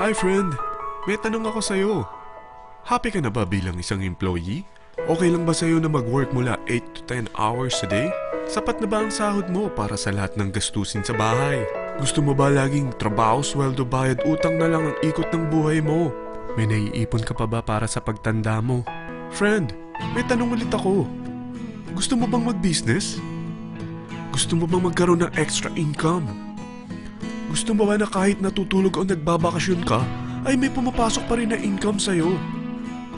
Hi friend, may tanong ako sa'yo. Happy ka na ba bilang isang employee? Okay lang ba sa'yo na mag-work mula 8 to 10 hours a day? Sapat na ba ang sahod mo para sa lahat ng gastusin sa bahay? Gusto mo ba laging trabaho, sweldo, bayad, utang na lang ang ikot ng buhay mo? May naiipon ka pa ba para sa pagtanda mo? Friend, may tanong ulit ako. Gusto mo bang mag-business? Gusto mo bang magkaroon ng extra income? Gusto mo ba na kahit natutulog o nagbabakasyon ka, ay may pumapasok pa rin na income sa'yo?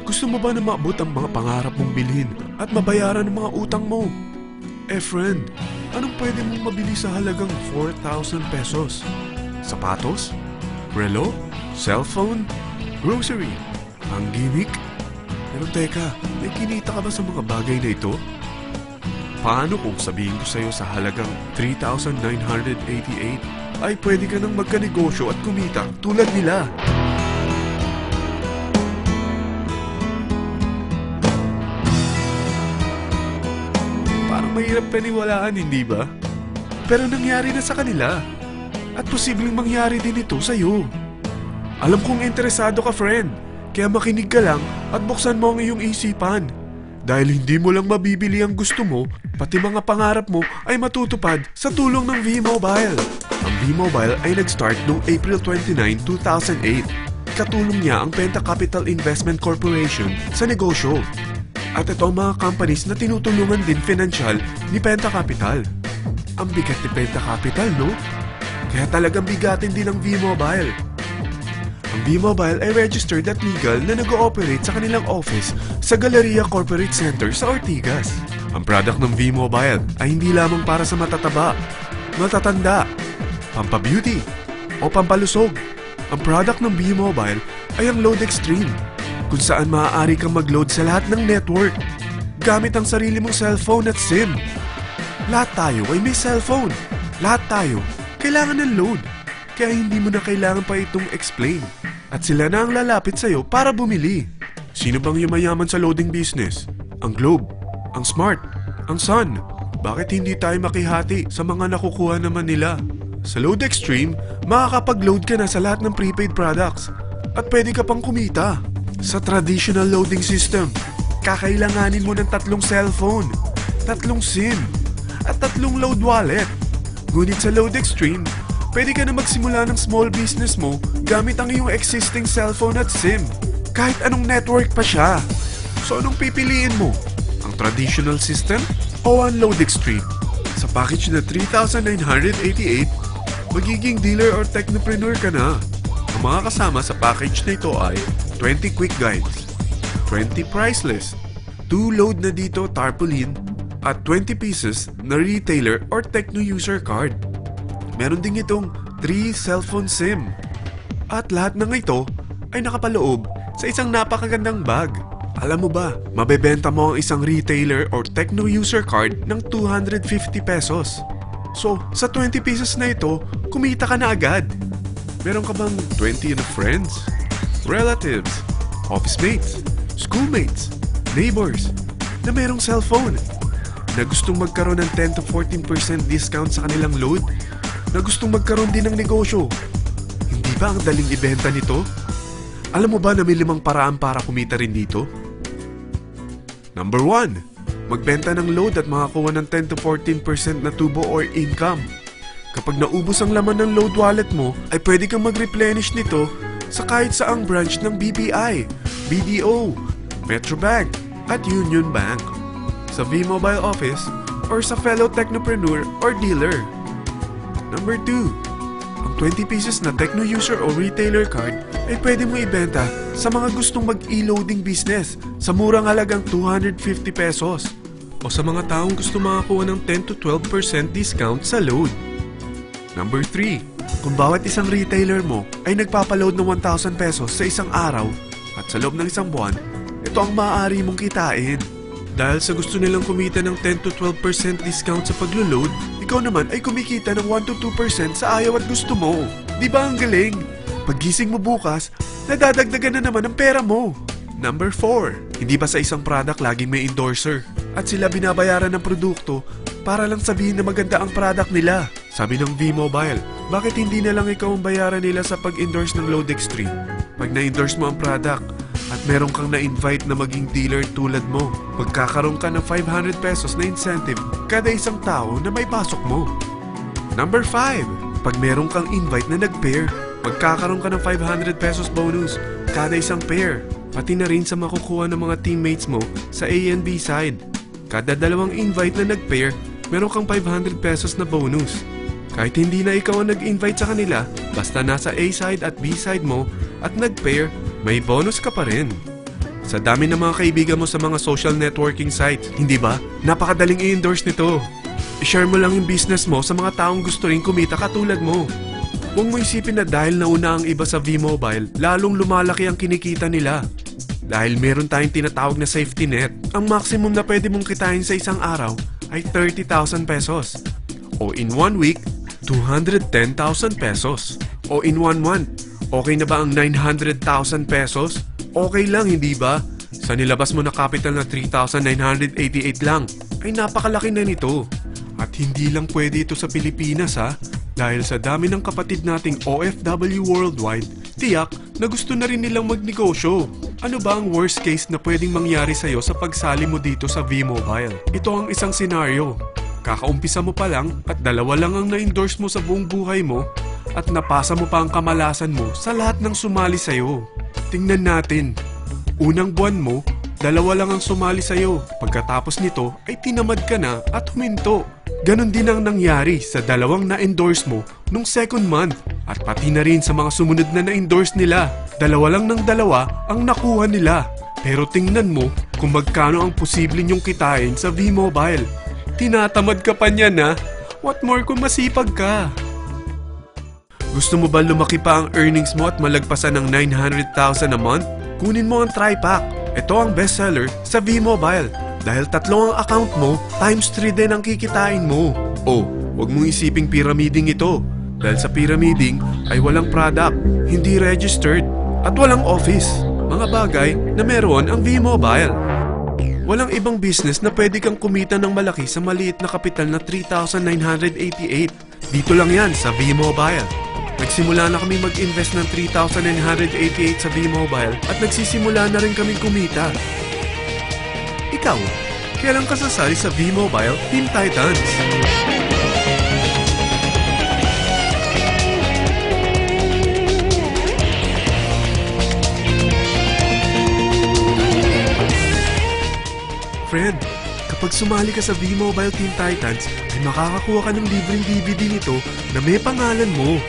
Gusto mo ba na maabot ang mga pangarap mong bilhin at mabayaran ang mga utang mo? Eh friend, anong pwede mong mabili sa halagang 4,000 pesos? Sapatos? Relo? Cellphone? Grocery? Ang gimmick? Pero teka, may kinita ka ba sa mga bagay na ito? Paano kung sabihin ko sa'yo sa halagang 3,988 ay pwede ka nang magkanegosyo at kumita tulad nila? Mahirap paniwalaan, hindi ba? Pero nangyari na sa kanila. At posibleng mangyari din ito sa'yo. Alam kong interesado ka, friend. Kaya makinig ka lang at buksan mo ang iyong isipan. Dahil hindi mo lang mabibili ang gusto mo, pati mga pangarap mo ay matutupad sa tulong ng V-Mobile. Ang V-Mobile ay nag-start noong April 29, 2008. Katulong niya ang Penta Capital Investment Corporation sa negosyo. At ito ang mga companies na tinutulungan din financial ni Penta Capital. Ang bigat ni Penta Capital, no? Kaya talagang bigatin din ang V-Mobile. Ang V-Mobile ay registered at legal na nag-ooperate sa kanilang office sa Galleria Corporate Center sa Ortigas. Ang product ng V-Mobile ay hindi lamang para sa matataba, matatanda, pampabeauty, o pampalusog. Ang product ng V-Mobile ay ang Load Extreme, kung saan maaari kang mag-load sa lahat ng network gamit ang sarili mong cellphone at SIM. Lahat tayo ay may cellphone. Lahat tayo kailangan ng load. Kaya hindi mo na kailangan pa itong explain. At sila na ang lalapit sa'yo para bumili. Sino bang yumayaman sa loading business? Ang Globe, ang Smart, ang Sun. Bakit hindi tayo makihati sa mga nakukuha naman nila? Sa Load Extreme, makakapag-load ka na sa lahat ng prepaid products. At pwede ka pang kumita. Sa traditional loading system, kakailanganin mo ng 3 cellphone, 3 SIM, at 3 load wallet. Ngunit sa Load Extreme, pwede ka na magsimula ng small business mo gamit ang iyong existing cellphone at SIM. Kahit anong network pa siya. So anong pipiliin mo? Ang traditional system o ang Load Extreme? Sa package na 3,988, magiging dealer or technopreneur ka na. Ang mga kasama sa package na ito ay 20 quick guides, 20 price list, 2 load na dito tarpaulin, at 20 pieces na retailer or techno user card. Meron din itong 3 cellphone SIM. At lahat ng ito ay nakapaloob sa isang napakagandang bag. Alam mo ba, mabebenta mo ang isang retailer or techno user card ng 250 pesos. So, sa 20 pieces na ito, kumita ka na agad. Meron ka bang 20 na friends, relatives, office mates, schoolmates, neighbors na merong cellphone, na gustong magkaroon ng 10 to 14% discount sa kanilang load, na gustong magkaroon din ng negosyo? Hindi ba ang daling ibenta nito? Alam mo ba na may 5 paraan para kumita rin dito? Number 1, magbenta ng load at makakuha ng 10 to 14% na tubo or income. Kapag naubos ang laman ng load wallet mo, ay pwede kang mag-replenish nito sa kahit saang branch ng BPI, BDO, Metrobank, at Union Bank, sa V-Mobile office, or sa fellow technopreneur or dealer. Number 2, ang 20 pieces na techno user o retailer card ay pwede mo ibenta sa mga gustong mag-e-loading business sa murang halagang 250 pesos o sa mga taong gusto makakuha ng 10 to 12% discount sa load. Number 3, kung bawat isang retailer mo ay nagpapaload ng 1,000 pesos sa isang araw at sa loob ng isang buwan, ito ang maaari mong kitain. Dahil sa gusto nilang kumita ng 10 to 12% discount sa paglo-load, ikaw naman ay kumikita ng 1 to 2% sa ayaw at gusto mo. Di ba ang galing? Paggising mo bukas, nadadagdagan na naman ang pera mo. Number 4, hindi ba sa isang product laging may endorser? At sila binabayaran ng produkto para lang sabihin na maganda ang product nila. Sabi ng V-Mobile, bakit hindi na lang ikaw ang bayaran nila sa pag-endorse ng Load Extreme? Pag na-endorse mo ang product at meron kang na-invite na maging dealer tulad mo, magkakaroon ka ng 500 pesos na incentive kada isang tao na may pasok mo. Number 5. Pag meron kang invite na nag-pair, magkakaroon ka ng 500 pesos bonus kada isang pair, pati na rin sa makukuha ng mga teammates mo sa A and B side. Kada dalawang invite na nag-pair, meron kang 500 pesos na bonus. Kahit hindi na ikaw ang nag-invite sa kanila, basta nasa A side at B side mo at nag-pair, may bonus ka pa rin. Sa dami ng mga kaibigan mo sa mga social networking sites, hindi ba? Napakadaling i-endorse nito. I-share mo lang yung business mo sa mga taong gusto rin kumita katulad mo. Huwag mo isipin na dahil nauna ang iba sa V-Mobile, lalong lumalaki ang kinikita nila. Dahil meron tayong tinatawag na safety net, ang maximum na pwede mong kitain sa isang araw ay 30,000 pesos. O in 1 week, 210,000 pesos. O in 1 month, okay na ba ang 900,000 pesos? Okay lang, hindi ba? Sa nilabas mo na capital na 3,988 lang, ay napakalaki na nito. At hindi lang pwede ito sa Pilipinas ha, dahil sa dami ng kapatid nating OFW worldwide, tiyak na gusto na rin nilang magnegosyo. Ano ba ang worst case na pwedeng mangyari sa'yo sa pagsali mo dito sa V-Mobile? Ito ang isang senaryo. Kakaumpisa mo pa lang at dalawa lang ang na-endorse mo sa buong buhay mo at napasa mo pa ang kamalasan mo sa lahat ng sumali sa'yo. Tingnan natin. Unang buwan mo, dalawa lang ang sumali sa'yo. Pagkatapos nito ay tinamad ka na at huminto. Ganon din ang nangyari sa dalawang na-endorse mo nung second month at pati na rin sa mga sumunod na na-endorse nila. Dalawa lang ng dalawa ang nakuha nila. Pero tingnan mo kung magkano ang posible nyong kitain sa V-Mobile. Tinatamad ka pa niyan ha? What more kung masipag ka? Gusto mo ba lumaki pa ang earnings mo at malagpasan ng 900,000 a month? Kunin mo ang TriPack. Ito ang bestseller sa V-Mobile. Dahil 3 ang account mo, times 3 din ang kikitain mo. Oh, huwag mong isiping pyramiding ito. Dahil sa pyramiding ay walang product, hindi registered, at walang office. Mga bagay na meron ang V-Mobile. Walang ibang business na pwede kang kumita ng malaki sa maliit na kapital na 3,988. Dito lang yan sa V-Mobile. Nagsimula na kami mag-invest ng 3,988 sa V-Mobile at nagsisimula na rin kaming kumita. Ikaw, kailan ka sasali sa V-Mobile Team Titans? Friend, kapag sumali ka sa V-Mobile Team Titans, ay makakakuha ka ng libreng DVD nito na may pangalan mo.